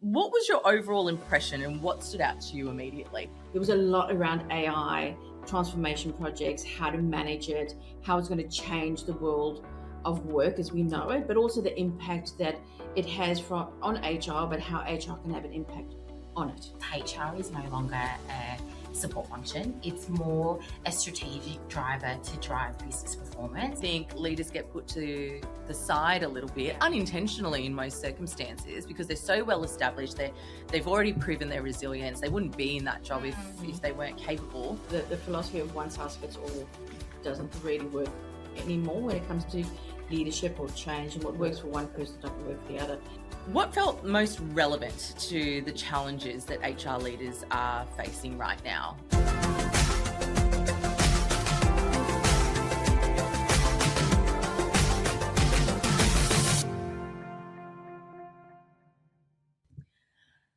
What was your overall impression and what stood out to you immediately? There was a lot around AI, transformation projects, how to manage it, how it's going to change the world of work as we know it, but also the impact that it has on HR, but how HR can have an impact on it. HR is no longer a support function. It's more a strategic driver to drive business performance. I think leaders get put to the side a little bit, unintentionally in most circumstances, because they're so well established. They've already proven their resilience. They wouldn't be in that job if they weren't capable. The philosophy of one size fits all doesn't really work anymore when it comes to leadership or change, and what works for one person doesn't work for the other. What felt most relevant to the challenges that HR leaders are facing right now?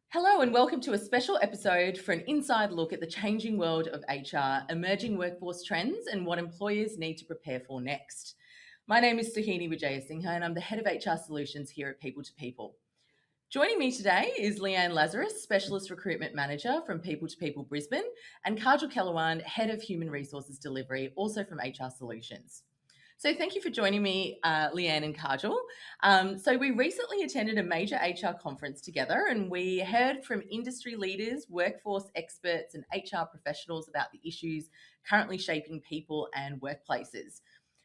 Hello and welcome to a special episode for an inside look at the changing world of HR, emerging workforce trends and what employers need to prepare for next. My name is Suhini Wijayasinghe and I'm the Head of HR Solutions here at People to People. Joining me today is Leanne Lazarus, Specialist Recruitment Manager from People to People Brisbane, and Kaajal Khelawan, Head of Human Resources Delivery, also from HR Solutions. So thank you for joining me, Leanne and Kaajal. So we recently attended a major HR conference together and we heard from industry leaders, workforce experts and HR professionals about the issues currently shaping people and workplaces.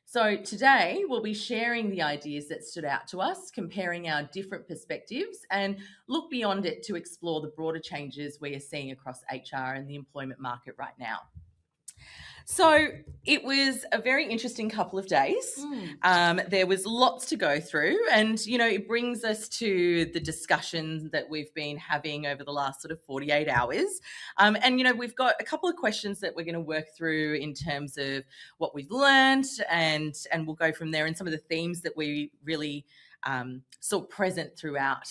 So today we'll be sharing the ideas that stood out to us, comparing our different perspectives and look beyond it to explore the broader changes we are seeing across HR and the employment market right now. So it was a very interesting couple of days. There was lots to go through and, it brings us to the discussions that we've been having over the last sort of 48 hours. We've got a couple of questions that we're going to work through in terms of what we've learned and we'll go from there, and some of the themes that we really saw present throughout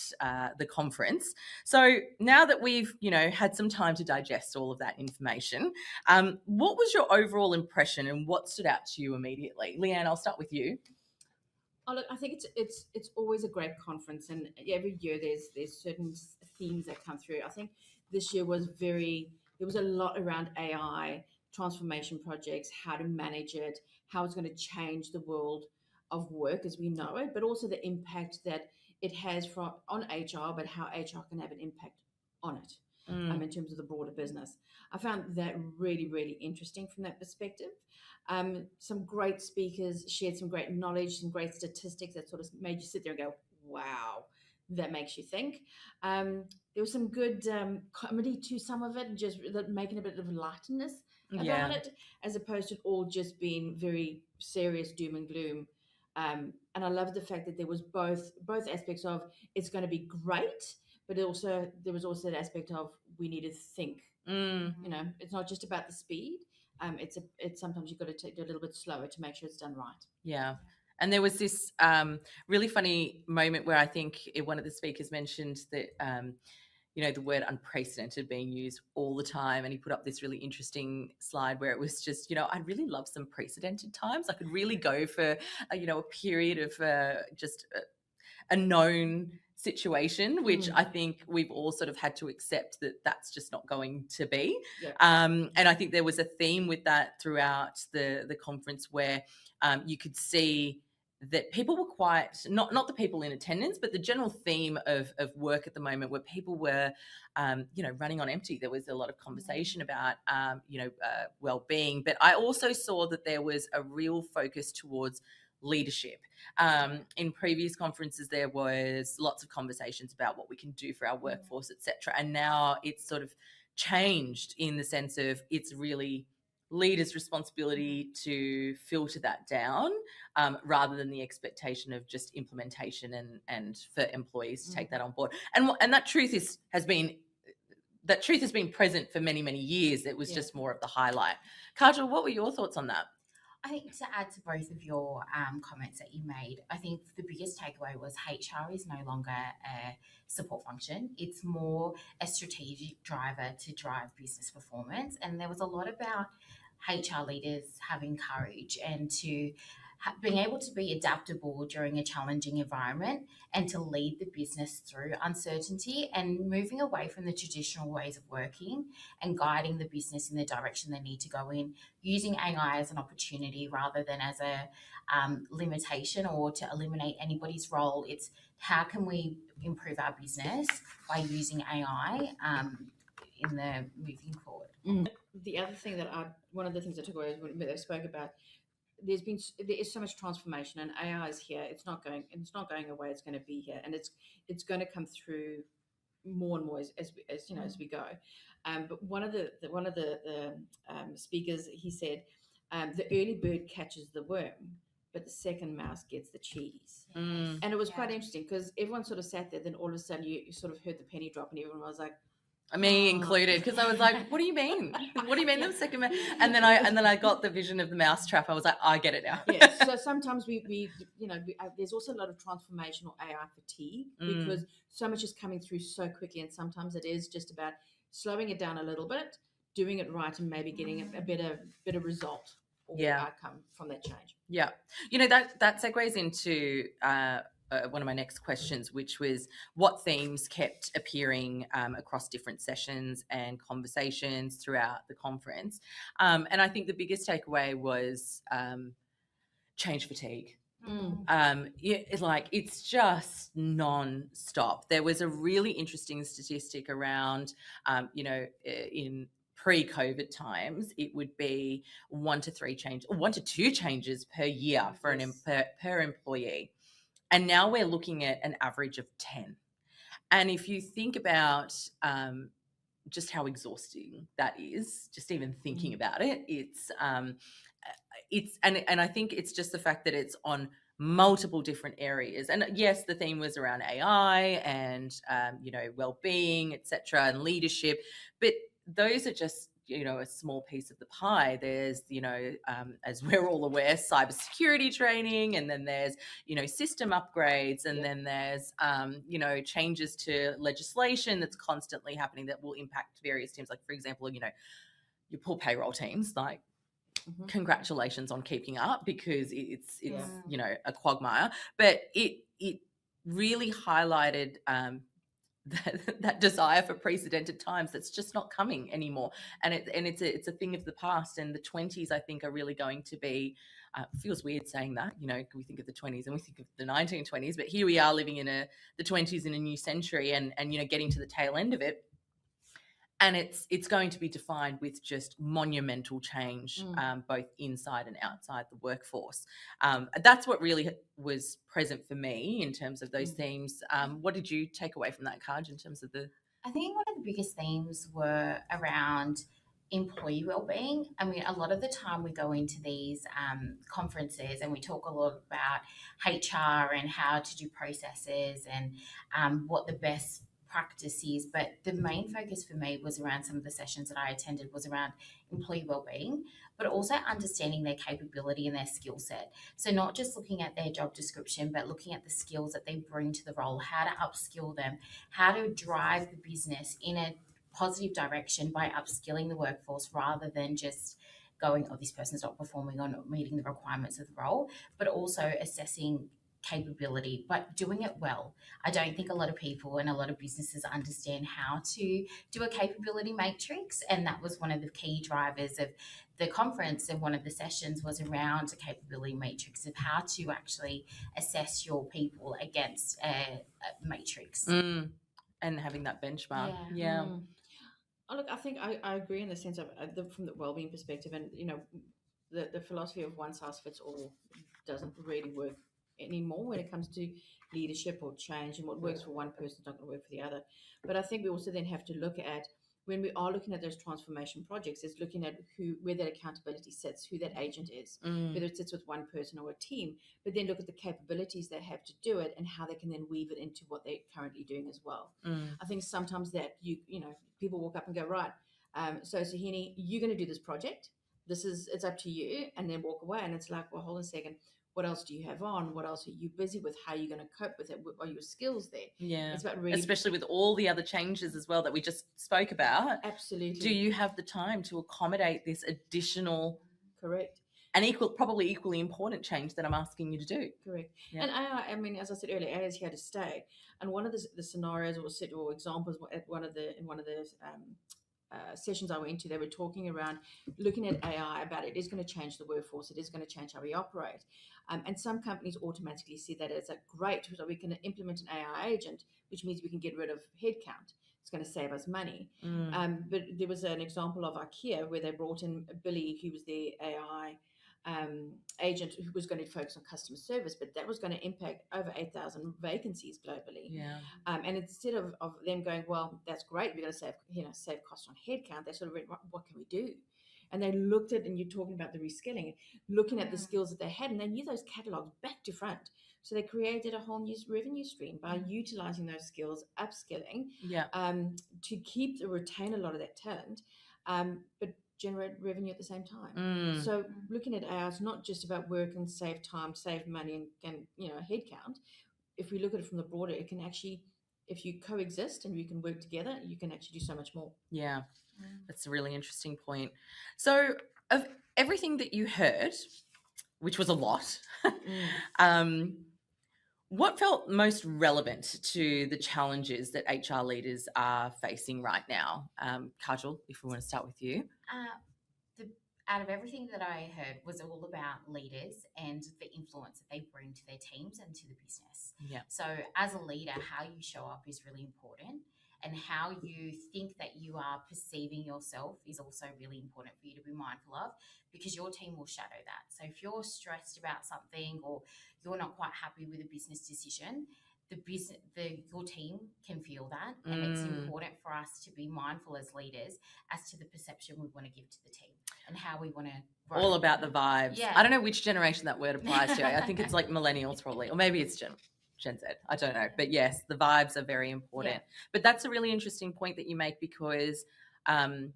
the conference. So now that we've, had some time to digest all of that information, what was your overall impression and what stood out to you immediately? Leanne, I'll start with you. Oh, look, I think it's always a great conference, and every year there's certain themes that come through. I think this year there was a lot around AI, transformation projects, how to manage it, how it's going to change the world of work as we know it, but also the impact that it has on HR, but how HR can have an impact on it. In terms of the broader business. I found that really, really interesting from that perspective. Some great speakers shared some great knowledge, some great statistics that sort of made you sit there and go, wow, that makes you think. There was some good comedy to some of it, just making a bit of lightness about it, as opposed to all just being very serious doom and gloom. And I love the fact that there was both aspects of it's going to be great, but there was also that aspect of we need to think. It's not just about the speed. It's sometimes you've got to take it a little bit slower to make sure it's done right. Yeah. And there was this really funny moment where I think one of the speakers mentioned that, the word unprecedented being used all the time. And he put up this really interesting slide where it was just, I'd really love some precedented times. I could really go for, a period of just a known situation, which I think we've all sort of had to accept that that's just not going to be. Yeah. And I think there was a theme with that throughout the conference where you could see that people were quite, not the people in attendance, but the general theme of work at the moment where people were, running on empty. There was a lot of conversation about, well-being, but I also saw that there was a real focus towards leadership. In previous conferences, there was lots of conversations about what we can do for our workforce, etc. And now it's sort of changed in the sense of it's really leaders' responsibility to filter that down, rather than the expectation of just implementation and for employees to take that on board. And that truth has been present for many, many years. It was just more of the highlight. Kaajal, what were your thoughts on that? I think to add to both of your comments that you made, I think the biggest takeaway was HR is no longer a support function. It's more a strategic driver to drive business performance. And there was a lot about HR leaders having courage and to being able to be adaptable during a challenging environment and to lead the business through uncertainty and moving away from the traditional ways of working and guiding the business in the direction they need to go in, using AI as an opportunity rather than as a limitation or to eliminate anybody's role. It's how can we improve our business by using AI in the moving forward. The other thing one of the things I took away is when they spoke about there is so much transformation, and AI is here. It's not going away. It's going to be here, and it's going to come through more and more as you know as we go. But one of the speakers, he said, the early bird catches the worm, but the second mouse gets the cheese. And it was quite interesting because everyone sort of sat there. Then all of a sudden, you sort of heard the penny drop, and everyone was like, me included, because I was like, what do you mean? What do you mean the second mouse? And then I got the vision of the mousetrap. I was like, I get it now. Yeah. So sometimes we there's also a lot of transformational AI fatigue because so much is coming through so quickly, and sometimes it is just about slowing it down a little bit, doing it right, and maybe getting a better result or outcome from that change. Yeah. That segues into one of my next questions, which was what themes kept appearing across different sessions and conversations throughout the conference. And I think the biggest takeaway was change fatigue. It's just non-stop. There was a really interesting statistic around, in pre-COVID times, it would be 1 to 2 changes per year for per employee. And now we're looking at an average of 10. And if you think about just how exhausting that is, just even thinking about it, and I think it's just the fact that it's on multiple different areas. And yes, the theme was around AI and well-being, etc., and leadership, but those are just a small piece of the pie. There's as we're all aware, cybersecurity training, and then there's system upgrades, and then there's changes to legislation that's constantly happening that will impact various teams. Like, for example, your poor payroll teams, like, congratulations on keeping up, because it's a quagmire, but it really highlighted that desire for precedented times that's just not coming anymore, and it's a thing of the past. And the 20s, I think, are really going to be feels weird saying that, we think of the 20s and we think of the 1920s, but here we are living in the 20s in a new century, and getting to the tail end of it. And it's going to be defined with just monumental change, both inside and outside the workforce. That's what really was present for me in terms of those themes. What did you take away from that, Kaj, in terms of I think one of the biggest themes were around employee wellbeing. I mean, a lot of the time we go into these conferences and we talk a lot about HR and how to do processes and what the best practice is, but the main focus for me was around some of the sessions that I attended was around employee wellbeing, but also understanding their capability and their skill set. So not just looking at their job description, but looking at the skills that they bring to the role, how to upskill them, how to drive the business in a positive direction by upskilling the workforce rather than just going, oh, this person's not performing or not meeting the requirements of the role, but also assessing capability, but doing it well. I don't think a lot of people and a lot of businesses understand how to do a capability matrix, and that was one of the key drivers of the conference. And one of the sessions was around a capability matrix of how to actually assess your people against a matrix. And having that benchmark. Yeah. Oh, look, I think I agree in the sense of from the wellbeing perspective, and the philosophy of one size fits all doesn't really work anymore when it comes to leadership or change, and what works for one person is not going to work for the other. But I think we also then have to look at, when we are looking at those transformation projects, is looking at where that accountability sits, who that agent is, whether it sits with one person or a team, but then look at the capabilities they have to do it and how they can then weave it into what they're currently doing as well. I think sometimes that people walk up and go, right, so Suhini, you're going to do this project. It's up to you, and then walk away. And it's like, well, hold on a second. What else do you have on? What else are you busy with? How are you going to cope with it? Are your skills there? Yeah. It's about really, especially with all the other changes as well that we just spoke about. Absolutely. Do you have the time to accommodate this additional? Correct. an probably equally important change that I'm asking you to do. Correct. Yeah. And AI, I mean, as I said earlier, AI is here to stay. And one of the scenarios or examples at one of the sessions I went to, they were talking around looking at AI about it is going to change the workforce. It is going to change how we operate. And some companies automatically see that as a great, so we can implement an AI agent, which means we can get rid of headcount. It's going to save us money. But there was an example of IKEA where they brought in Billy, who was the AI agent who was going to focus on customer service, but that was going to impact over 8,000 vacancies globally. Yeah. And instead of them going, well, that's great, we're going to save costs on headcount, they sort of went, what can we do? And they looked at, and you're talking about the reskilling, looking at the skills that they had, and they knew those catalogs back to front. So they created a whole new revenue stream by utilizing those skills, upskilling, to keep or retain a lot of that talent, but generate revenue at the same time. So looking at AI, it's not just about work and save time, save money, and headcount. If we look at it from the broader, it can actually, if you coexist and you can work together, you can actually do so much more. Yeah, that's a really interesting point. So of everything that you heard, which was a lot, what felt most relevant to the challenges that HR leaders are facing right now? Kaajal, if we want to start with you. Out of everything that I heard was all about leaders and the influence that they bring to their teams and to the business. Yeah. So as a leader, how you show up is really important, and how you think that you are perceiving yourself is also really important for you to be mindful of, because your team will shadow that. So if you're stressed about something or you're not quite happy with a business decision, your team can feel that, and it's important for us to be mindful as leaders as to the perception we want to give to the team and how we want to grow. All about the vibes. Yeah. I don't know which generation that word applies to. I think it's like millennials probably, or maybe it's Gen Z. I don't know. But yes, the vibes are very important. Yeah. But that's a really interesting point that you make, because I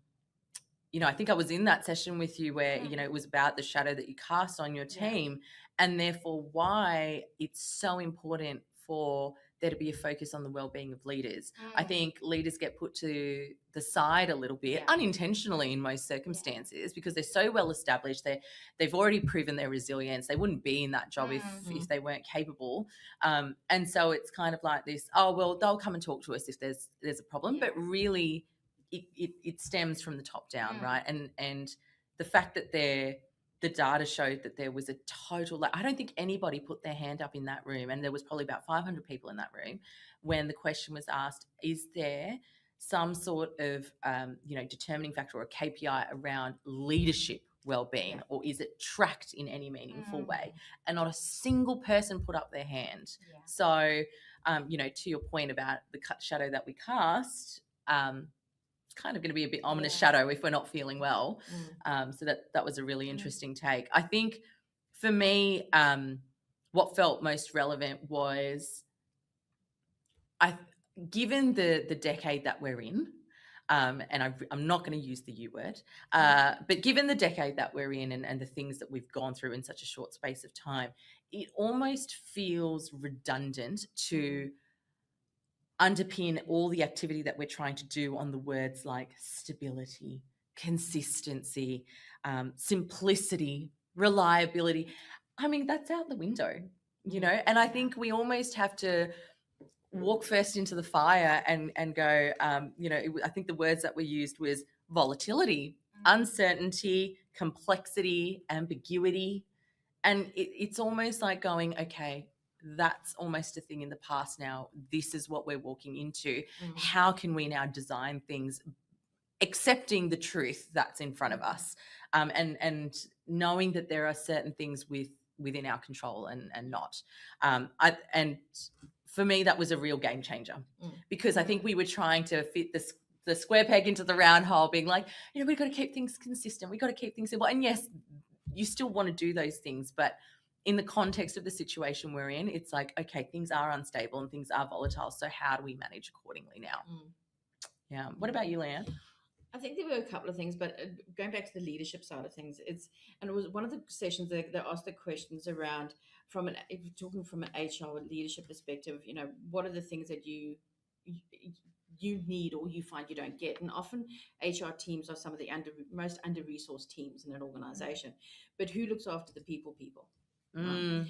think I was in that session with you where, it was about the shadow that you cast on your team, and therefore why it's so important for there to be a focus on the well-being of leaders. I think leaders get put to the side a little bit, unintentionally in most circumstances, because they're so well established. They've already proven their resilience. They wouldn't be in that job if they weren't capable. And so it's kind of like this, oh, well, they'll come and talk to us if there's a problem. But really, it stems from the top down, right? And the fact that the data showed that there was a total, I don't think anybody put their hand up in that room, and there was probably about 500 people in that room when the question was asked, is there some sort of determining factor or a KPI around leadership well-being, or is it tracked in any meaningful way? And not a single person put up their hand. So to your point about the shadow that we cast, kind of going to be a bit ominous shadow if we're not feeling well. So that was a really interesting take. I think for me, what felt most relevant was, given the decade that we're in, and I'm not going to use the U word, but given the decade that we're in and the things that we've gone through in such a short space of time, it almost feels redundant to underpin all the activity that we're trying to do on the words like stability, consistency, simplicity, reliability. I mean, that's out the window, and I think we almost have to walk first into the fire and go, I think the words that were used was volatility, uncertainty, complexity, ambiguity. And it's almost like going, okay, that's almost a thing in the past now. This is what we're walking into. How can we now design things accepting the truth that's in front of us, and knowing that there are certain things within our control and not. And for me, that was a real game changer, because I think we were trying to fit the square peg into the round hole, being like, we've got to keep things consistent. We've got to keep things simple. And yes, you still want to do those things, but in the context of the situation we're in, it's like, okay, things are unstable and things are volatile. So how do we manage accordingly now? Yeah. What about you, Leanne? I think there were a couple of things, but going back to the leadership side of things, it was one of the sessions that they asked the questions around if you're talking from an HR leadership perspective, what are the things that you need or you find you don't get. And often HR teams are some of the most under-resourced teams in an organization. But who looks after the people? Right?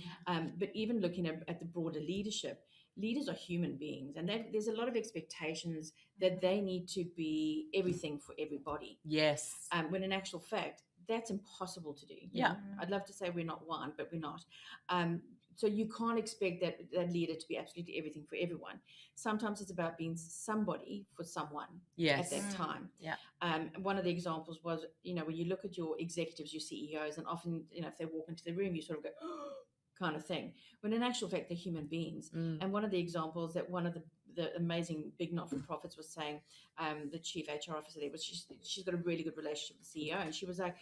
But even looking at the broader leadership, leaders are human beings, and there's a lot of expectations that they need to be everything for everybody. Yes. When in actual fact, that's impossible to do. Yeah. I'd love to say we're not one, but we're not. So you can't expect that leader to be absolutely everything for everyone. Sometimes it's about being somebody for someone Yes. at that time. Yeah. One of the examples was, when you look at your executives, your CEOs, and often, if they walk into the room, you sort of go, oh, kind of thing. When in actual fact, they're human beings. And one of the examples that one of the amazing big not-for-profits was saying, the chief HR officer there, was she's got a really good relationship with the CEO, and she was like,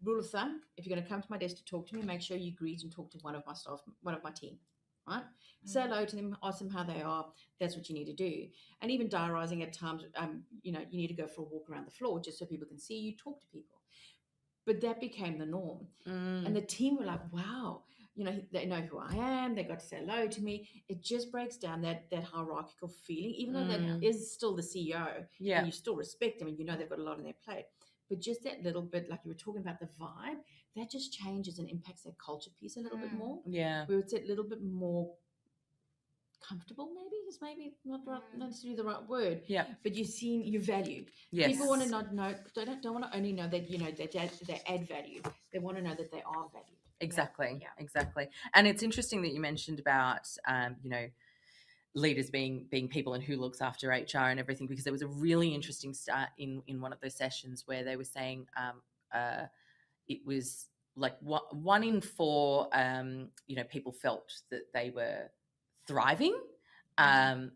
rule of thumb, if you're going to come to my desk to talk to me, make sure you greet and talk to one of my staff, one of my team, right? Say hello to them, ask them how they are. That's what you need to do. And even diarising at times, you need to go for a walk around the floor just so people can see you, talk to people. But that became the norm. And the team were like, wow, they know who I am. They got to say hello to me. It just breaks down that hierarchical feeling, even though that is still the CEO, and you still respect them, and they've got a lot on their plate. But just that little bit, like you were talking about, the vibe, that just changes and impacts that culture piece a little bit more. Yeah. Where it's a little bit more comfortable, maybe not necessarily the right word. Yeah. But you're valued. Yes. People want to not know. They don't want to only know that that they add value. They want to know that they are valued. Exactly. Yeah. Exactly. And it's interesting that you mentioned about leaders being people and who looks after HR and everything, because there was a really interesting start in one of those sessions where they were saying it was like 1 in 4 people felt that they were thriving,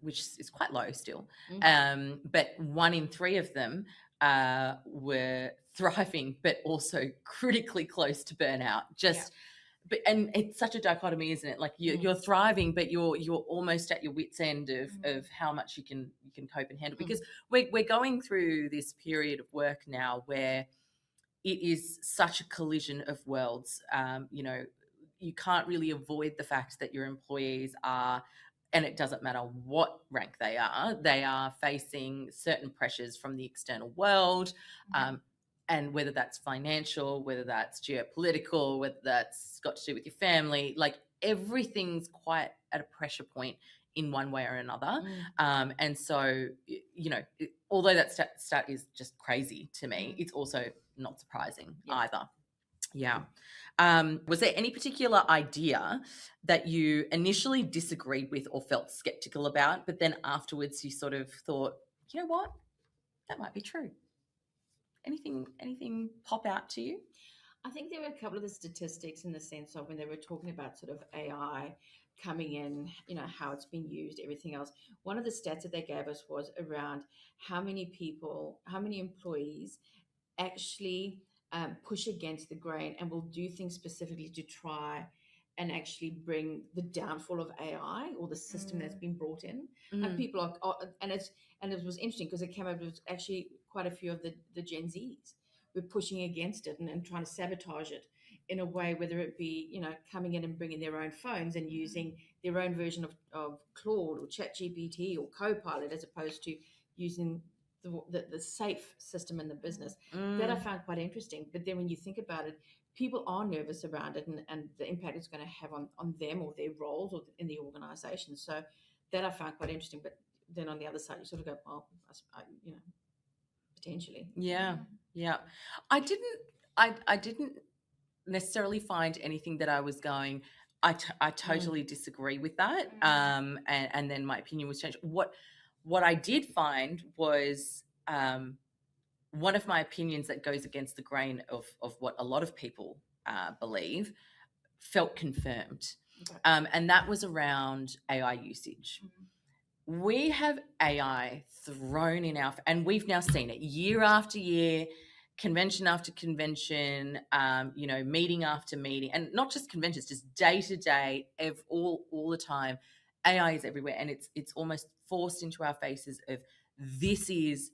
which is quite low still, but 1 in 3 of them were thriving but also critically close to burnout. But and it's such a dichotomy, isn't it? Like you're thriving, but you're almost at your wit's end of how much you can cope and handle, because we're going through this period of work now where it is such a collision of worlds. You can't really avoid the fact that your employees are, and it doesn't matter what rank they are facing certain pressures from the external world. And whether that's financial, whether that's geopolitical, whether that's got to do with your family, like everything's quite at a pressure point in one way or another. And so, although that stat is just crazy to me, it's also not surprising either. Yeah. Was there any particular idea that you initially disagreed with or felt skeptical about, but then afterwards you sort of thought, you know what, that might be true? Anything pop out to you? I think there were a couple of the statistics in the sense of when they were talking about sort of AI coming in, how it's been used, everything else. One of the stats that they gave us was around how many employees actually push against the grain and will do things specifically to try and actually bring the downfall of AI or the system that's been brought in. And people are and it was interesting because it came up with actually quite a few of the Gen Zs were pushing against it and trying to sabotage it in a way, whether it be, coming in and bringing their own phones and using their own version of Claude or ChatGPT or Copilot, as opposed to using the safe system in the business. That I found quite interesting. But then when you think about it, people are nervous around it and the impact it's going to have on them or their roles or in the organization. So that I found quite interesting. But then on the other side, you sort of go, well, potentially. Yeah. I didn't necessarily find anything that I was going, I totally disagree with that. And then my opinion was changed. What I did find was one of my opinions that goes against the grain of what a lot of people believe felt confirmed. Okay. And that was around AI usage. We have AI thrown in and we've now seen it year after year, convention after convention, meeting after meeting, and not just conventions, just day to day, all the time. AI is everywhere, and it's almost forced into our faces of this is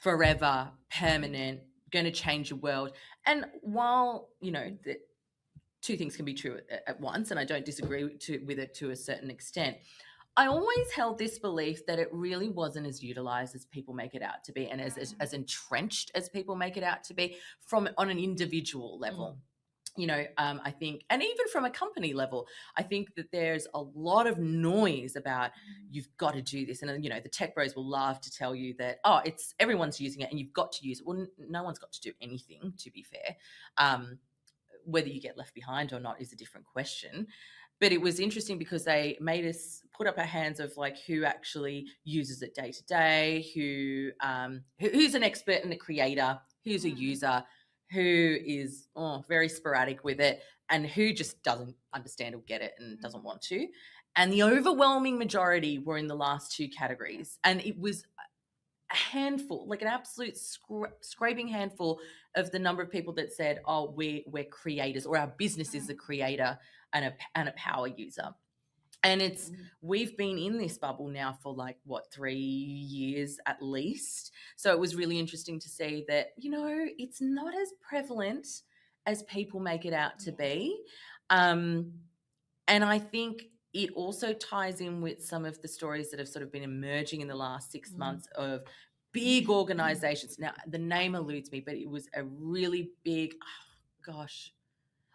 forever, permanent, going to change the world. And while the two things can be true at once, and I don't disagree with it to a certain extent, I always held this belief that it really wasn't as utilized as people make it out to be, and as entrenched as people make it out to be from on an individual level. I think, and even from a company level, I think that there's a lot of noise about you've got to do this. And, the tech bros will love to tell you that, it's everyone's using it and you've got to use it. Well, no one's got to do anything, to be fair. Whether you get left behind or not is a different question. But it was interesting because they made us put up our hands of like who actually uses it day to day, who's an expert and a creator, who's a user, who is very sporadic with it, and who just doesn't understand or get it and doesn't want to. And the overwhelming majority were in the last two categories. And it was a handful, like an absolute scraping handful of the number of people that said, we're creators, or our business is a creator and a power user. And we've been in this bubble now for 3 years at least. So it was really interesting to see that, it's not as prevalent as people make it out to be. And I think it also ties in with some of the stories that have sort of been emerging in the last 6 months of big organizations. Now, the name eludes me, but it was a really big,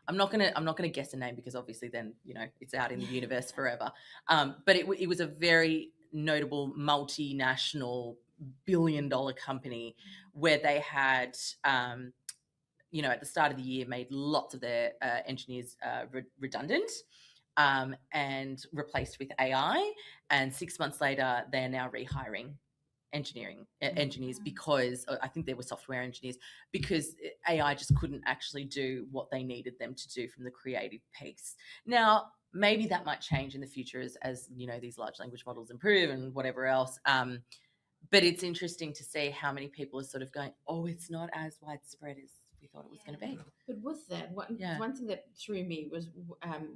I'm not gonna guess a name because obviously then it's out in the universe forever. But it was a very notable multinational billion-dollar company where they had at the start of the year made lots of their engineers redundant and replaced with AI. And 6 months later, they're now rehiring engineers because I think they were software engineers, because AI just couldn't actually do what they needed them to do from the creative piece. Now, maybe that might change in the future as these large language models improve and whatever else. But it's interesting to see how many people are sort of going, it's not as widespread as we thought it was going to be. But with that, one thing that threw me was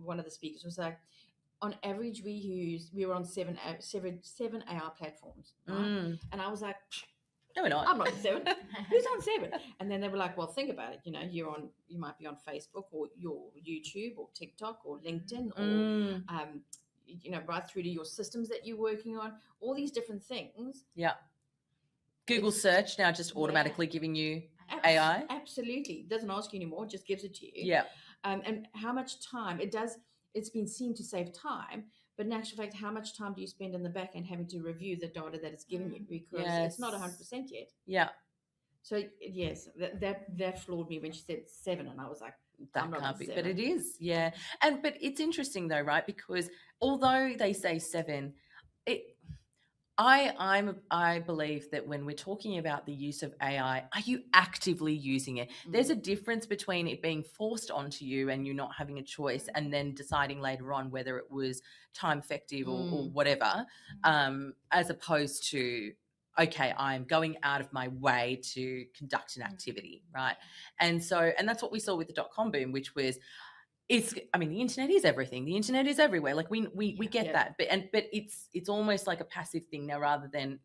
one of the speakers was like, on average, we were on seven AI platforms, right? And I was like, no, we're not. I'm not on 7. Who's on 7? And then they were like, well, think about it. You might be on Facebook or your YouTube or TikTok or LinkedIn or right through to your systems that you're working on. All these different things. Yeah. Google search now just automatically giving you AI. Absolutely, it doesn't ask you anymore; it just gives it to you. Yeah. And how much time it does. It's been seen to save time, but in actual fact, how much time do you spend in the back end having to review the data that it's giving you, because it's not 100% yet. Yeah. So yes, that floored me when she said 7, and I was like, that can't be, but it is. Yeah. But it's interesting though, right? Because although they say 7, I believe that when we're talking about the use of AI, are you actively using it? There's a difference between it being forced onto you and you not having a choice, and then deciding later on whether it was time effective or whatever, as opposed to, okay, I'm going out of my way to conduct an activity, right? And that's what we saw with the .com boom, which was, the internet is everything. The internet is everywhere. Like we get that, but it's almost like a passive thing now, rather than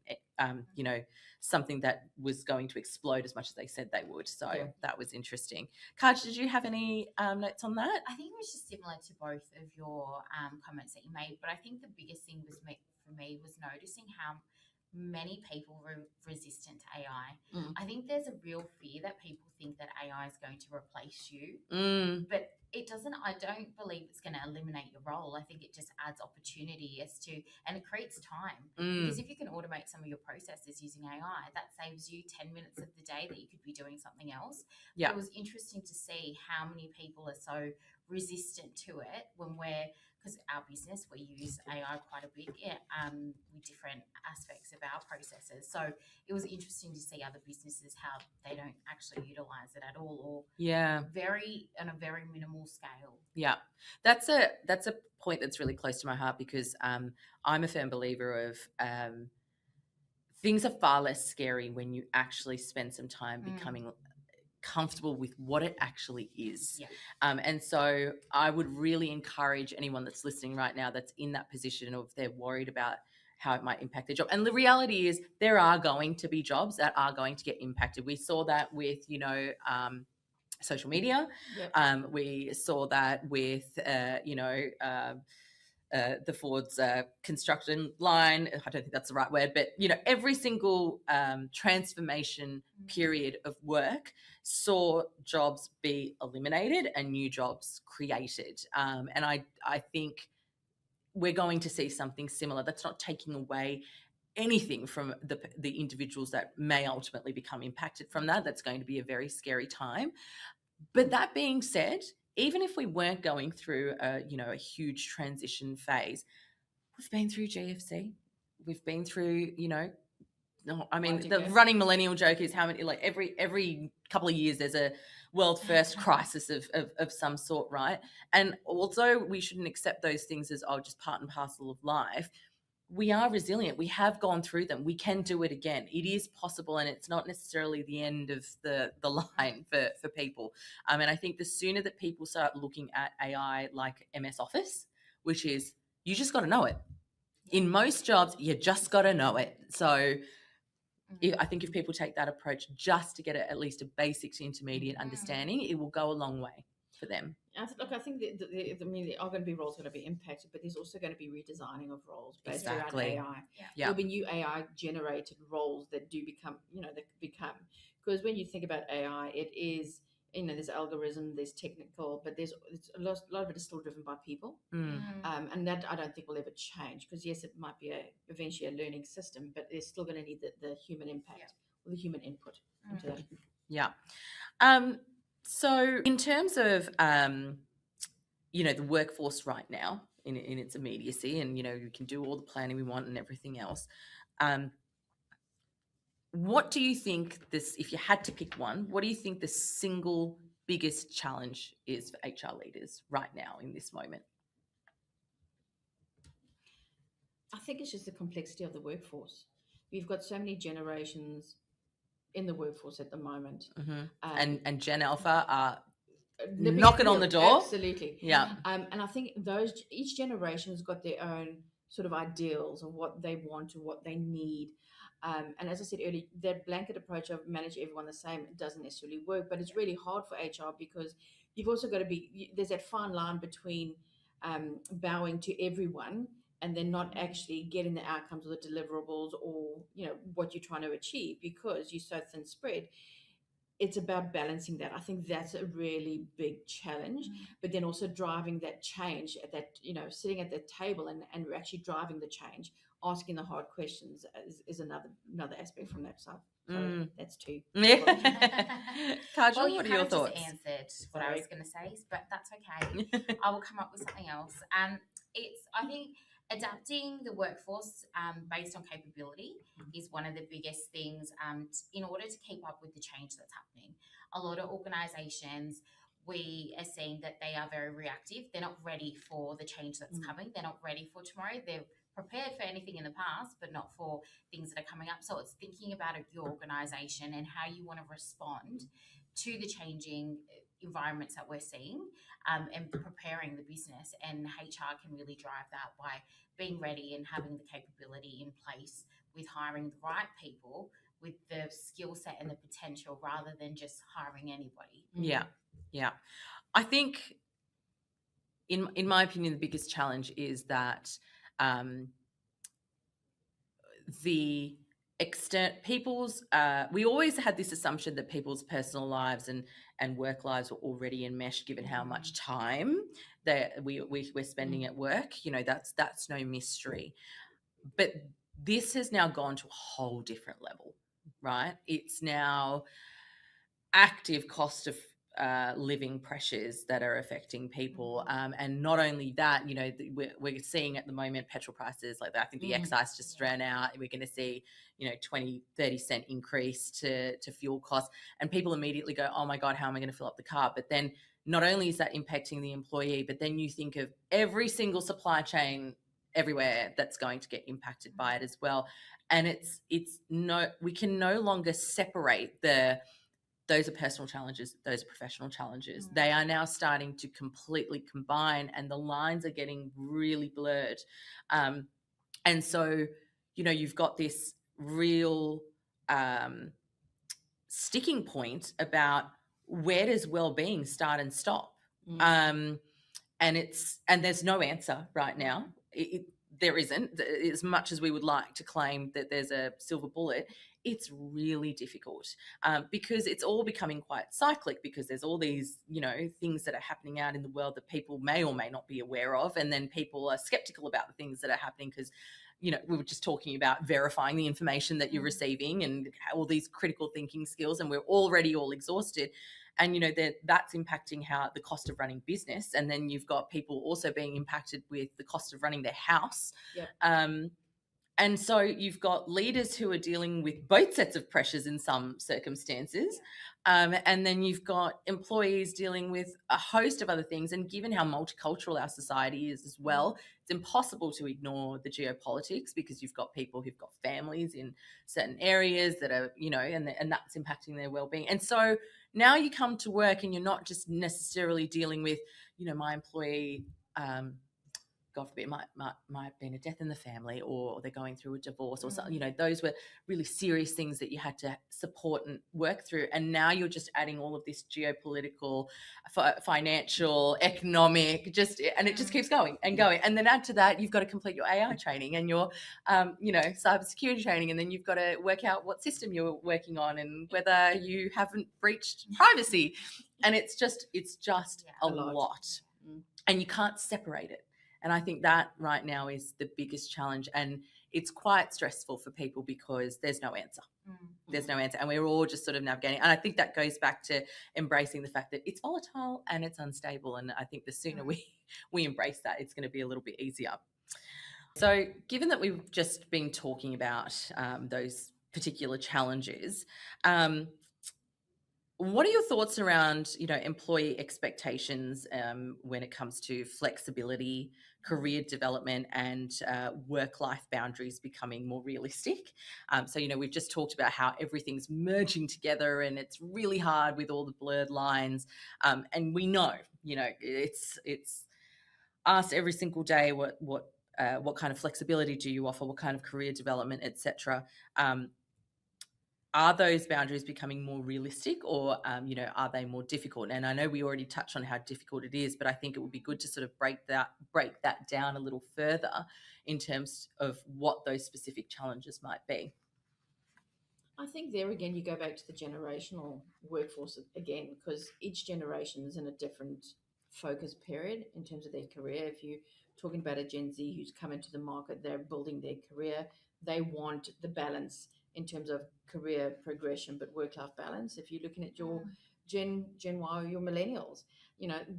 something that was going to explode as much as they said they would. So that was interesting. Kaj, did you have any notes on that? I think it was just similar to both of your comments that you made, but I think the biggest thing for me was noticing how many people were resistant to AI. I think there's a real fear that people think that AI is going to replace you, but it doesn't. I don't believe it's going to eliminate your role. I think it just adds opportunity and it creates time. Because if you can automate some of your processes using AI, that saves you 10 minutes of the day that you could be doing something else. Yeah. It was interesting to see how many people are so resistant to it because our business, we use AI quite a bit with different aspects of our processes. So it was interesting to see other businesses how they don't actually utilize it at all, or on a very minimal scale. Yeah, that's a point that's really close to my heart, because I'm a firm believer of things are far less scary when you actually spend some time becoming comfortable with what it actually is. And so I would really encourage anyone that's listening right now that's in that position of they're worried about how it might impact their job. And the reality is there are going to be jobs that are going to get impacted. We saw that with, social media. We saw that with, the Ford's construction line. I don't think that's the right word, but every single transformation period of work saw jobs be eliminated and new jobs created. And I think we're going to see something similar. That's not taking away anything from the individuals that may ultimately become impacted from that. That's going to be a very scary time. But that being said, even if we weren't going through a huge transition phase, we've been through GFC. We've been through, the running millennial joke is how many, like every couple of years there's a world first crisis of some sort, right? And although we shouldn't accept those things as, just part and parcel of life, we are resilient. We have gone through them. We can do it again. It is possible, and it's not necessarily the end of the line for people. And I think the sooner that people start looking at AI like MS Office, which is you just got to know it. In most jobs, you just got to know it. So I think if people take that approach just to get at least a basic to intermediate understanding, it will go a long way for them. I think there are going to be roles that are going to be impacted, but there's also going to be redesigning of roles based around AI. Yeah. There'll be new AI generated roles that do become, because when you think about AI, it is, there's algorithm, there's technical, but there's a lot of it is still driven by people. And that I don't think will ever change, because yes, it might be eventually a learning system, but they're still going to need the human impact or the human input into that. Yeah. So in terms of, the workforce right now in its immediacy, and, we can do all the planning we want and everything else. What do you think if you had to pick one, what do you think the single biggest challenge is for HR leaders right now in this moment? I think it's just the complexity of the workforce. We've got so many generations in the workforce at the moment. And Gen Alpha are knocking on the door. Absolutely. Yeah. And I think each generation has got their own sort of ideals of what they want or what they need. And as I said earlier, that blanket approach of manage everyone the same doesn't necessarily work, but it's really hard for HR, because you've also got to there's that fine line between bowing to everyone and then not actually getting the outcomes or the deliverables or, what you're trying to achieve, because you're so thin spread. It's about balancing that. I think that's a really big challenge, but then also driving that change at that, sitting at that table and actually driving the change, asking the hard questions is another aspect from that side. Sorry, that's two. Kaajal, what are your thoughts? Just answered what I was going to say, but that's okay. I will come up with something else. I think adapting the workforce based on capability is one of the biggest things in order to keep up with the change that's happening. A lot of organisations, we are seeing that they are very reactive. They're not ready for the change that's coming. They're not ready for tomorrow. They're prepared for anything in the past, but not for things that are coming up. So it's thinking about your organisation and how you want to respond to the changing environments that we're seeing, and preparing the business. And HR can really drive that by being ready and having the capability in place with hiring the right people with the skill set and the potential, rather than just hiring anybody. Yeah. I think, in my opinion, the biggest challenge is that the extent people's we always had this assumption that people's personal lives and work lives were already enmeshed, given how much time that we're spending at work. That's no mystery, but this has now gone to a whole different level, right? It's now active cost of living pressures that are affecting people, and not only that, we're seeing at the moment petrol prices like that. I think the excise just ran out. We're going to see 20-30 cent increase to fuel costs, and people immediately go, oh my god, how am I going to fill up the car? But then not only is that impacting the employee, but then you think of every single supply chain everywhere that's going to get impacted by it as well. And we can no longer separate those are personal challenges, those are professional challenges. They are now starting to completely combine, and the lines are getting really blurred. And so, you've got this real sticking point about where does well-being start and stop. And there's no answer right now. there isn't, as much as we would like to claim that there's a silver bullet. It's really difficult because it's all becoming quite cyclic, because there's all these, things that are happening out in the world that people may or may not be aware of. And then people are skeptical about the things that are happening because, we were just talking about verifying the information that you're receiving and all these critical thinking skills, and we're already all exhausted. And, that's impacting the cost of running business. And then you've got people also being impacted with the cost of running their house. Yep. And so you've got leaders who are dealing with both sets of pressures in some circumstances. And then you've got employees dealing with a host of other things. And given how multicultural our society is as well, it's impossible to ignore the geopolitics, because you've got people who've got families in certain areas that are, and that's impacting their well-being. And so now you come to work and you're not just necessarily dealing with, my employee, God forbid, might have been a death in the family, or they're going through a divorce or something. Those were really serious things that you had to support and work through. And now you're just adding all of this geopolitical, financial, economic, and it just keeps going and going. And then add to that, you've got to complete your AI training and your, cybersecurity training. And then you've got to work out what system you're working on and whether you haven't breached privacy. And it's just a lot. And you can't separate it. And I think that right now is the biggest challenge, and it's quite stressful for people because there's no answer. There's no answer, and we're all just sort of navigating. And I think that goes back to embracing the fact that it's volatile and it's unstable. And I think the sooner we embrace that, it's going to be a little bit easier. So given that we've just been talking about those particular challenges, what are your thoughts around, employee expectations when it comes to flexibility, career development, and work-life boundaries becoming more realistic? So, we've just talked about how everything's merging together and it's really hard with all the blurred lines. And we know, it's asked every single day, what kind of flexibility do you offer? What kind of career development, etc. Are those boundaries becoming more realistic, or, are they more difficult? And I know we already touched on how difficult it is, but I think it would be good to sort of break that down a little further in terms of what those specific challenges might be. I think there again, you go back to the generational workforce again, because each generation is in a different focus period in terms of their career. If you're talking about a Gen Z who's come into the market, they're building their career, they want the balance in terms of career progression, but work-life balance. If you're looking at your Gen Y, your millennials,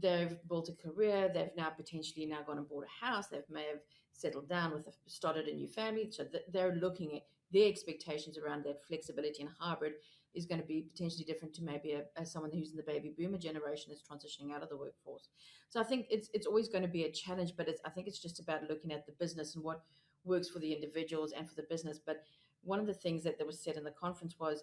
they've built a career, they've now potentially gone and bought a house, they may have settled down started a new family, so they're looking at their expectations around that flexibility and hybrid is going to be potentially different to maybe someone who's in the baby boomer generation that's transitioning out of the workforce. So I think it's always going to be a challenge, but I think it's just about looking at the business and what works for the individuals and for the business. But one of the things that was said in the conference was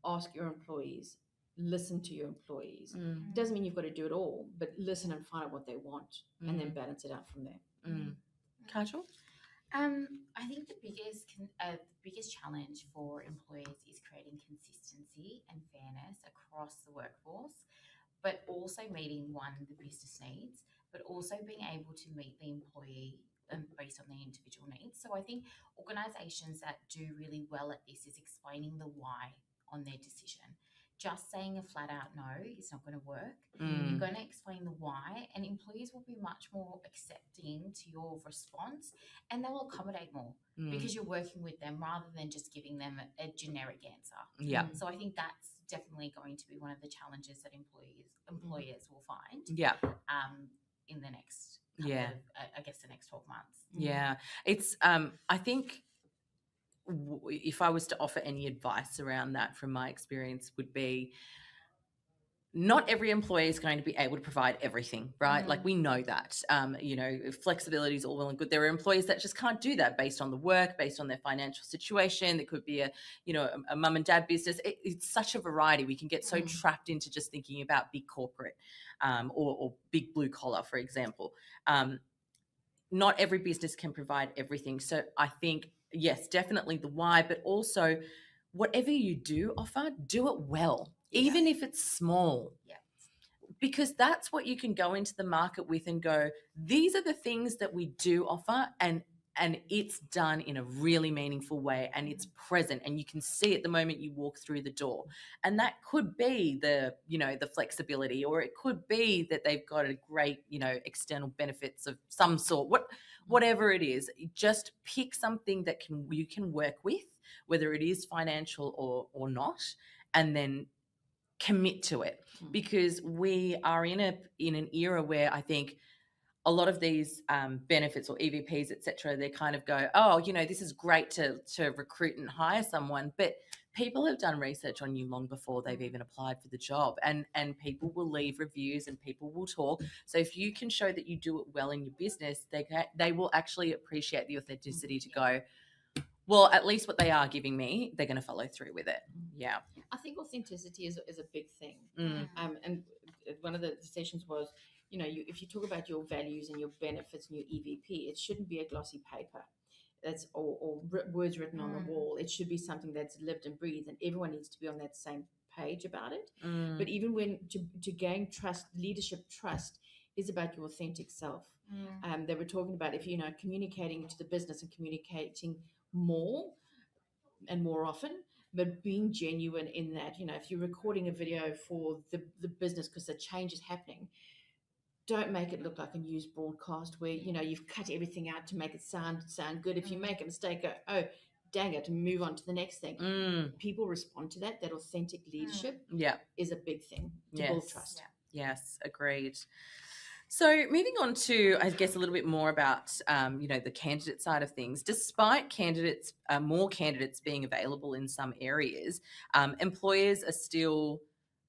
ask your employees, listen to your employees. It doesn't mean you've got to do it all, but listen and find out what they want and then balance it out from there. Kaajal? I think the biggest challenge for employers is creating consistency and fairness across the workforce, but also meeting the business needs, but also being able to meet the employee based on their individual needs. So I think organisations that do really well at this is explaining the why on their decision. Just saying a flat out no is not going to work. You're going to explain the why, and employees will be much more accepting to your response, and they'll accommodate more because you're working with them rather than just giving them a generic answer. Yeah. So I think that's definitely going to be one of the challenges that employers will find. Yeah. In the next the next 12 months. Yeah. It's I think if I was to offer any advice around that from my experience would be, not every employee is going to be able to provide everything, right? Like, we know that, flexibility is all well and good. There are employees that just can't do that based on the work, based on their financial situation. There could be a mum and dad business. It's such a variety. We can get so trapped into just thinking about big corporate or big blue collar, for example. Not every business can provide everything. So I think, yes, definitely the why, but also whatever you do offer, do it well. Even if it's small. Yeah. because that's what you can go into the market with and go, these are the things that we do offer, and it's done in a really meaningful way, and it's present, and you can see it the moment you walk through the door. And that could be the, you know, the flexibility, or it could be that they've got a great, you know, external benefits of some sort. Whatever it is, just pick something that you can work with, whether it is financial or not, and then commit to it. Because we are in an era where I think a lot of these benefits or EVPs, etc., they kind of go, oh, you know, this is great to recruit and hire someone, but people have done research on you long before they've even applied for the job, and people will leave reviews and people will talk. So if you can show that you do it well in your business, they will actually appreciate the authenticity to go, well, at least what they are giving me, they're going to follow through with it. Yeah. I think authenticity is a big thing. Mm. And one of the sessions was, you know, if you talk about your values and your benefits and your EVP, it shouldn't be a glossy paper that's or words written on the wall. It should be something that's lived and breathed, and everyone needs to be on that same page about it. But even when to gain trust, leadership trust is about your authentic self. They were talking about, if you know, communicating to the business and communicating more and more often, but being genuine in that. You know, if you're recording a video for the business because the change is happening, don't make it look like a news broadcast where, you know, you've cut everything out to make it sound good. If you make a mistake, go, oh, dang it, and move on to the next thing. People respond to that. That authentic leadership is a big thing to build trust. Yes, agreed. So moving on to, I guess, a little bit more about, you know, the candidate side of things. Despite more candidates being available in some areas, employers are still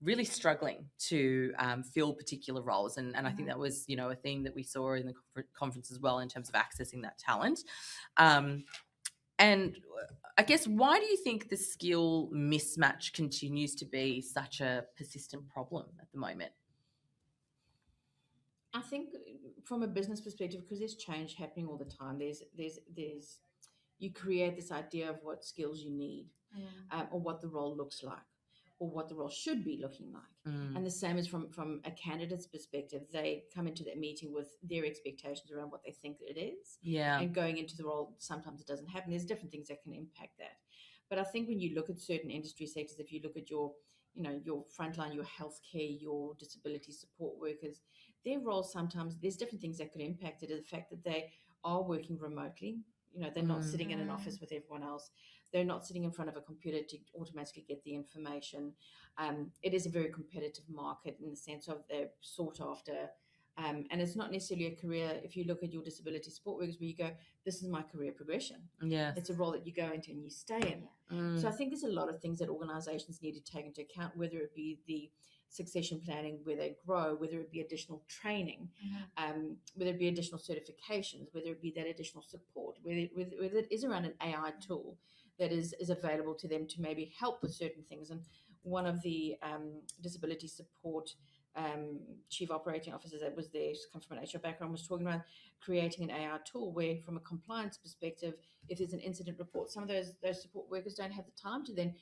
really struggling to fill particular roles. And I think that was, you know, a theme that we saw in the conference as well in terms of accessing that talent. And I guess, why do you think the skill mismatch continues to be such a persistent problem at the moment? I think from a business perspective, because there's change happening all the time, there's you create this idea of what skills you need, or what the role looks like, or what the role should be looking like. And the same is from a candidate's perspective. They come into that meeting with their expectations around what they think it is. And going into the role, sometimes it doesn't happen. There's different things that can impact that. But I think when you look at certain industry sectors, if you look at your, you know, your frontline, your healthcare, your disability support workers, their roles, sometimes there's different things that could impact it. The fact that they are working remotely, you know, they're not sitting in an office with everyone else. They're not sitting in front of a computer to automatically get the information. It is a very competitive market in the sense of they're sought after. And it's not necessarily a career. If you look at your disability support workers, where you go, this is my career progression. It's a role that you go into and you stay in. So I think there's a lot of things that organizations need to take into account, whether it be the succession planning, where they grow, whether it be additional training, whether it be additional certifications, whether it be that additional support, whether it is around an AI tool that is available to them to maybe help with certain things. And one of the disability support chief operating officers that was there, comes from an HR background, was talking about creating an AI tool where, from a compliance perspective, if there's an incident report, some of those support workers don't have the time to then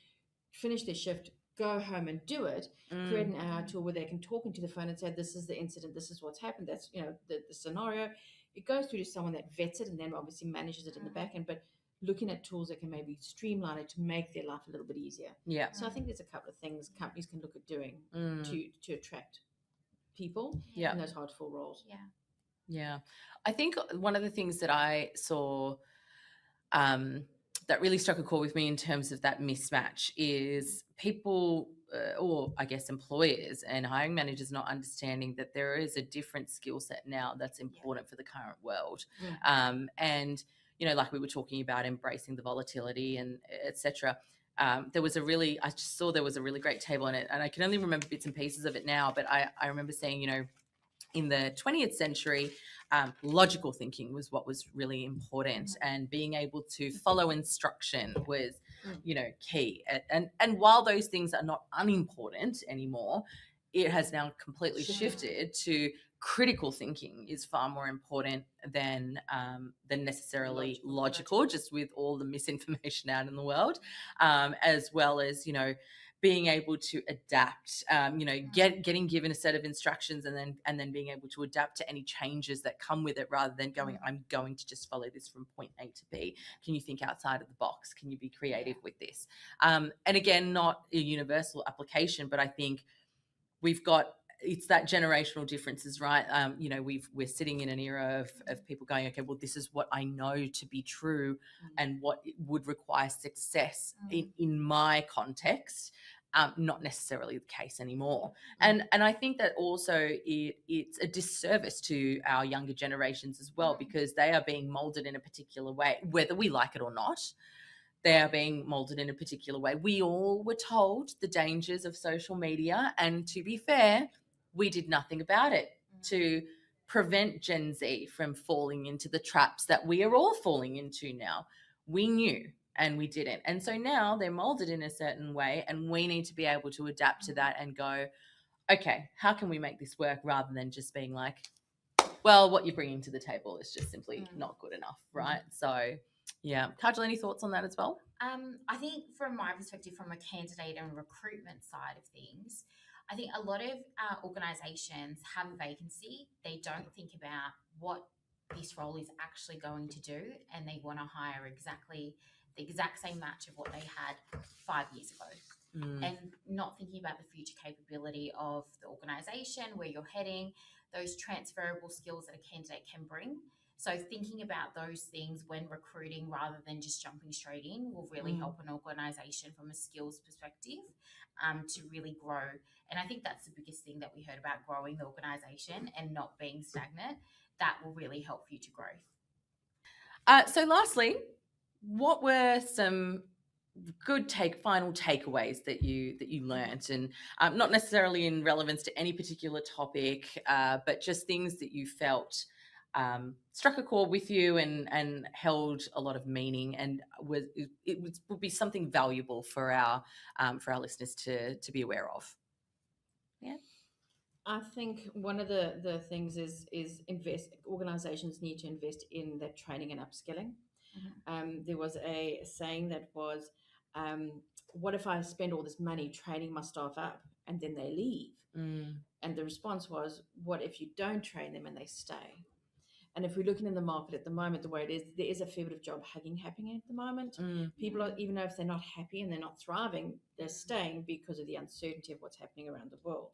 finish their shift, go home and do it. Create an AI tool where they can talk into the phone and say, this is the incident, this is what's happened, that's, you know, the scenario. It goes through to someone that vets it and then obviously manages it in the back end, but looking at tools that can maybe streamline it to make their life a little bit easier. So I think there's a couple of things companies can look at doing to attract people in those hard to fill roles. I think one of the things that I saw that really struck a chord with me in terms of that mismatch is people, or I guess employers and hiring managers, not understanding that there is a different skill set now that's important for the current world. And, you know, like we were talking about embracing the volatility and etc. There was I just saw there was a really great table on it, and I can only remember bits and pieces of it now, but I remember saying, you know, in the 20th century, logical thinking was what was really important, and being able to follow instruction was, you know, key. And while those things are not unimportant anymore, it has now completely shifted to critical thinking is far more important than necessarily logical, just with all the misinformation out in the world, as well as, you know, being able to adapt, getting given a set of instructions and then being able to adapt to any changes that come with it, rather than going, I'm going to just follow this from point A to B. Can you think outside of the box? Can you be creative with this? And again, not a universal application, but I think it's that generational differences, right? We're sitting in an era of people going, okay, well, this is what I know to be true and what it would require success in my context. Not necessarily the case anymore. And I think that also it's a disservice to our younger generations as well, because they are being molded in a particular way, whether we like it or not. They are being molded in a particular way. We all were told the dangers of social media, and to be fair, we did nothing about it to prevent Gen Z from falling into the traps that we are all falling into now. We knew and we didn't. And so now they're molded in a certain way, and we need to be able to adapt to that and go, okay, how can we make this work, rather than just being like, well, what you're bringing to the table is just simply not good enough, right? So yeah. Kaajal, any thoughts on that as well? I think from my perspective, from a candidate and recruitment side of things, I think a lot of organisations have a vacancy. They don't think about what this role is actually going to do, and they want to hire the exact same match of what they had 5 years ago. And not thinking about the future capability of the organisation, where you're heading, those transferable skills that a candidate can bring. So thinking about those things when recruiting, rather than just jumping straight in, will really help an organisation from a skills perspective to really grow. And I think that's the biggest thing that we heard about, growing the organisation and not being stagnant. That will really help future growth. So lastly, what were some good final takeaways that you learnt, and not necessarily in relevance to any particular topic, but just things that you felt struck a chord with you and held a lot of meaning, and would be something valuable for our listeners to be aware of? Yeah. I think one of the things is organizations need to invest in that training and upskilling. There was a saying that was, what if I spend all this money training my staff up and then they leave? And the response was, what if you don't train them and they stay? And if we're looking in the market at the moment, the way it is, there is a fair bit of job happening at the moment. People are, even though if they're not happy and they're not thriving, they're staying because of the uncertainty of what's happening around the world.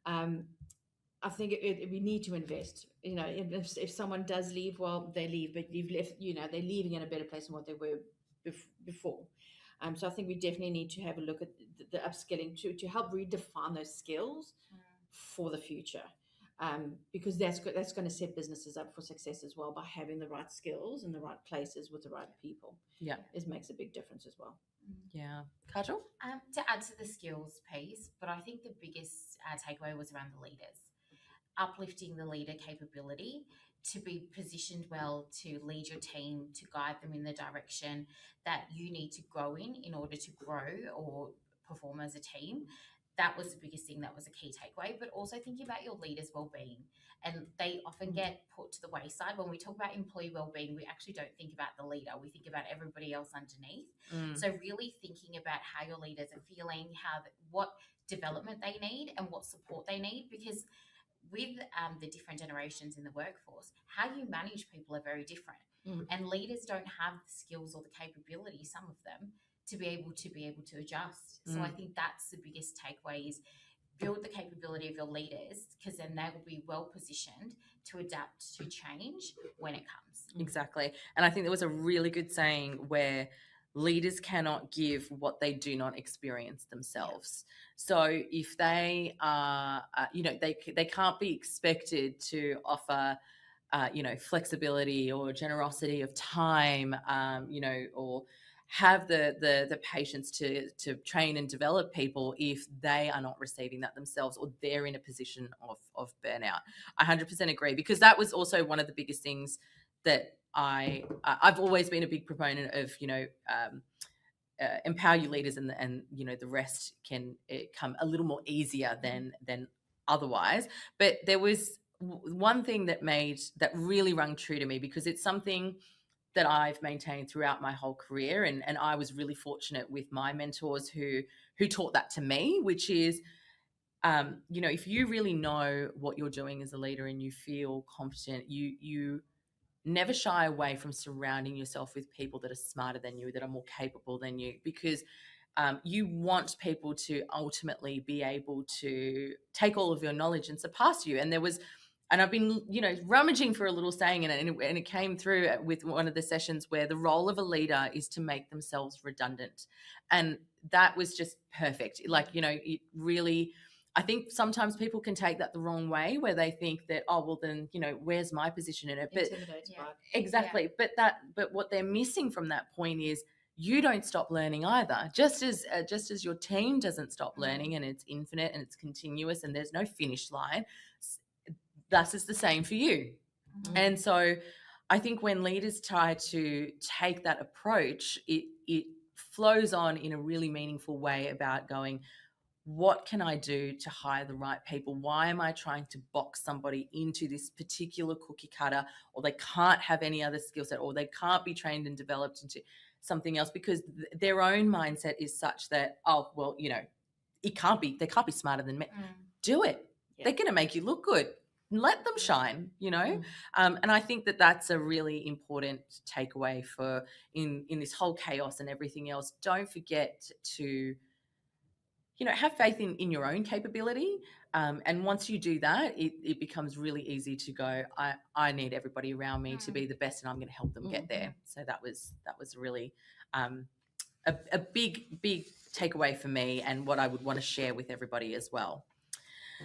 I think we need to invest. If someone does leave, well, they leave, but you've left. They're leaving in a better place than what they were before. So I think we definitely need to have a look at the upskilling to help redefine those skills for the future. Because that's going to set businesses up for success as well, by having the right skills in the right places with the right people. Yeah, it makes a big difference as well. Yeah. Kaajal? To add to the skills piece, but I think the biggest takeaway was around the leaders. Uplifting the leader capability to be positioned well, to lead your team, to guide them in the direction that you need to go in order to grow or perform as a team. That was the biggest thing. That was a key takeaway. But also thinking about your leaders' well-being, and they often get put to the wayside. When we talk about employee well-being, we actually don't think about the leader. We think about everybody else underneath. So really thinking about how your leaders are feeling, what development they need and what support they need, because with the different generations in the workforce, how you manage people are very different. And leaders don't have the skills or the capability, some of them, to be able to adjust. So I think that's the biggest takeaway, is build the capability of your leaders, because then they will be well positioned to adapt to change when it comes. Exactly. And I think there was a really good saying where leaders cannot give what they do not experience themselves. So if they are, they can't be expected to offer, flexibility or generosity of time, or have the patience to train and develop people if they are not receiving that themselves, or they're in a position of burnout. I 100% agree, because that was also one of the biggest things that I've always been a big proponent of, empower your leaders, and the rest can come a little more easier than otherwise. But there was one thing that really rung true to me, because it's something that I've maintained throughout my whole career. And I was really fortunate with my mentors who taught that to me, which is, if you really know what you're doing as a leader and you feel competent, you never shy away from surrounding yourself with people that are smarter than you, that are more capable than you, because you want people to ultimately be able to take all of your knowledge and surpass you. And I've been, rummaging for a little saying, and it came through with one of the sessions where the role of a leader is to make themselves redundant. And that was just perfect. Like, it really, I think sometimes people can take that the wrong way, where they think that, oh, well then, where's my position in it? But Intimidates, Yeah. right? exactly. But what they're missing from that point is you don't stop learning either. Just as your team doesn't stop learning, and it's infinite and it's continuous and there's no finish line, thus is the same for you. And so I think when leaders try to take that approach, it flows on in a really meaningful way about going, what can I do to hire the right people? Why am I trying to box somebody into this particular cookie cutter, or they can't have any other skill set, or they can't be trained and developed into something else because their own mindset is such that, oh, well, they can't be smarter than me. Do it. Yeah. They're going to make you look good. Let them shine, and I think that that's a really important takeaway for in this whole chaos and everything else. Don't forget to have faith in your own capability. And once you do that, it becomes really easy to go, I need everybody around me to be the best, and I'm going to help them get there. So that was really a big takeaway for me, and what I would want to share with everybody as well.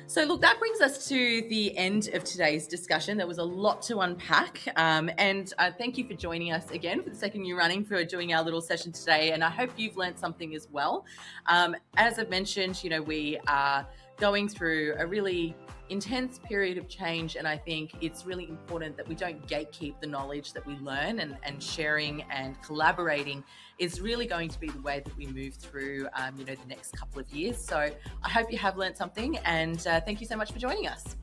So look, that brings us to the end of today's discussion. There was a lot to unpack, and thank you for joining us again for the second year running for doing our little session today, and I hope you've learned something as well. As I've mentioned, we are going through a really intense period of change, and I think it's really important that we don't gatekeep the knowledge that we learn, and sharing and collaborating is really going to be the way that we move through the next couple of years. So I hope you have learned something, and thank you so much for joining us.